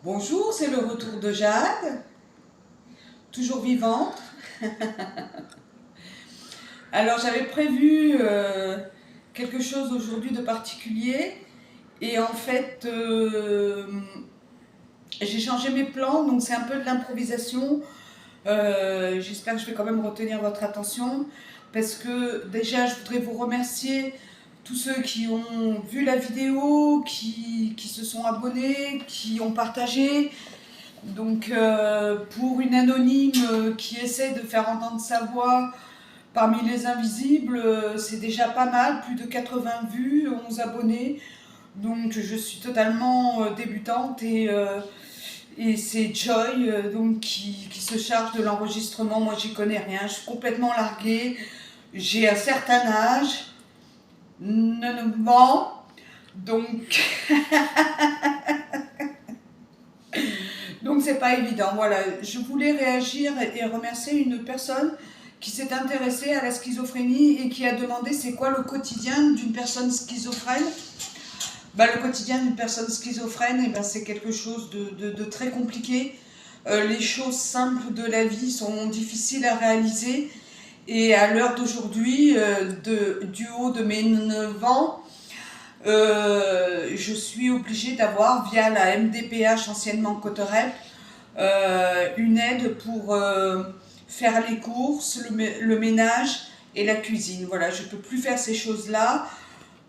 Bonjour, c'est le retour de Jade, toujours vivante. Alors j'avais prévu quelque chose aujourd'hui de particulier et en fait j'ai changé mes plans, donc c'est un peu de l'improvisation. J'espère que je vais quand même retenir votre attention parce que déjà je voudrais vous remercier tous ceux qui ont vu la vidéo, qui se sont abonnés, qui ont partagé. Donc pour une anonyme qui essaie de faire entendre sa voix parmi les invisibles, c'est déjà pas mal, plus de 80 vues, 11 abonnés. Donc je suis totalement débutante et c'est Joy donc qui se charge de l'enregistrement. Moi j'y connais rien, je suis complètement larguée. J'ai un certain âge, 9 ans, donc Donc c'est pas évident. Voilà, je voulais réagir et remercier une personne qui s'est intéressée à la schizophrénie et qui a demandé c'est quoi le quotidien d'une personne schizophrène. Le quotidien d'une personne schizophrène, c'est quelque chose de très compliqué. Les choses simples de la vie sont difficiles à réaliser. Et à l'heure d'aujourd'hui, du haut de mes 9 ans, je suis obligée d'avoir, via la MDPH, anciennement Coterep, une aide pour faire les courses, le ménage et la cuisine. Voilà, je ne peux plus faire ces choses-là.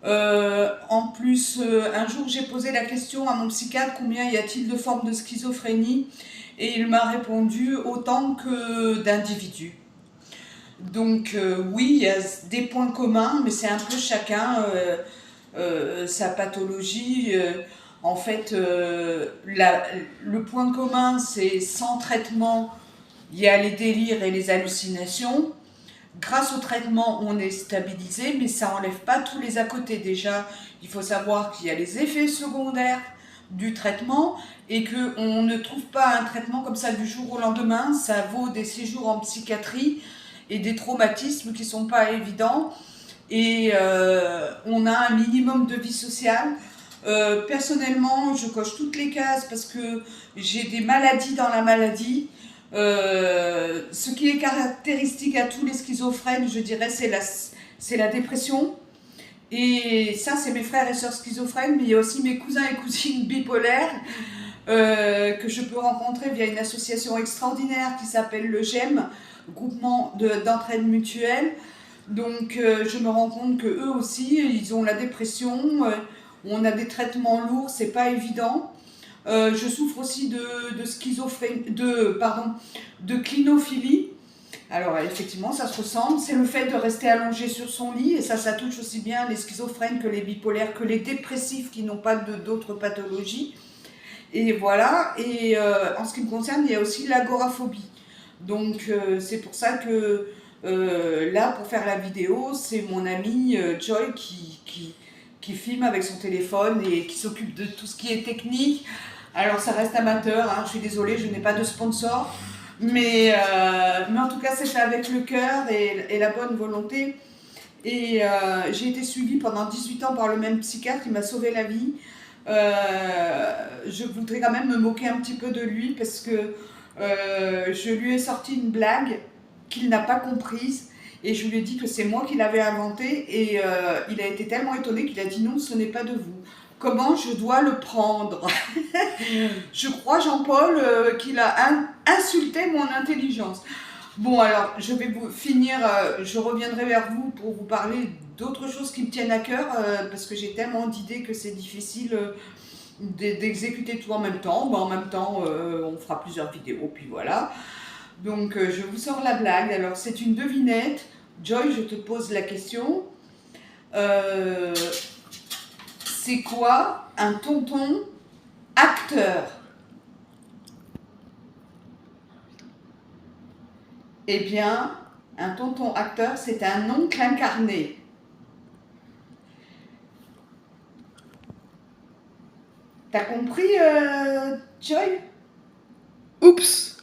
En plus, un jour j'ai posé la question à mon psychiatre, combien y a-t-il de formes de schizophrénie? Et il m'a répondu autant que d'individus. Donc oui, il y a des points communs, mais c'est un peu chacun sa pathologie. En fait, le point commun, c'est sans traitement, il y a les délires et les hallucinations. Grâce au traitement, on est stabilisé, mais ça n'enlève pas tous les à côté. Déjà, il faut savoir qu'il y a les effets secondaires du traitement et qu'on ne trouve pas un traitement comme ça du jour au lendemain. Ça vaut des séjours en psychiatrie et des traumatismes qui ne sont pas évidents. Et on a un minimum de vie sociale. Personnellement, je coche toutes les cases parce que j'ai des maladies dans la maladie. Ce qui est caractéristique à tous les schizophrènes, je dirais, c'est la dépression. Et ça, c'est mes frères et sœurs schizophrènes, mais il y a aussi mes cousins et cousines bipolaires que je peux rencontrer via une association extraordinaire qui s'appelle le GEM, Groupement d'entraide mutuelle. Donc je me rends compte que eux aussi, ils ont la dépression, on a des traitements lourds, c'est pas évident. Je souffre aussi de schizophrénie, de clinophilie. Alors effectivement, ça se ressemble. C'est le fait de rester allongé sur son lit, et ça touche aussi bien les schizophrènes que les bipolaires, que les dépressifs qui n'ont pas d'autres pathologies. Et voilà. Et en ce qui me concerne, il y a aussi l'agoraphobie. Donc c'est pour ça que là, pour faire la vidéo, c'est mon ami Joy qui filme avec son téléphone et qui s'occupe de tout ce qui est technique. Alors ça reste amateur, hein, je suis désolée, je n'ai pas de sponsor. Mais en tout cas, c'est fait avec le cœur et la bonne volonté. Et j'ai été suivie pendant 18 ans par le même psychiatre qui m'a sauvé la vie. Je voudrais quand même me moquer un petit peu de lui parce que je lui ai sorti une blague qu'il n'a pas comprise et je lui ai dit que c'est moi qui l'avais inventée et il a été tellement étonné qu'il a dit non, ce n'est pas de vous. Comment je dois le prendre? Je crois, Jean-Paul, qu'il a insulté mon intelligence. Bon, alors, je vais vous finir, je reviendrai vers vous pour vous parler d'autres choses qui me tiennent à cœur, parce que j'ai tellement d'idées que c'est difficile d'exécuter tout en même temps. En même temps, on fera plusieurs vidéos, puis voilà. Donc, je vous sors la blague. Alors, c'est une devinette. Joy, je te pose la question. C'est quoi un tonton acteur? Eh bien, un tonton acteur, c'est un oncle incarné. T'as compris, Joy? Oups!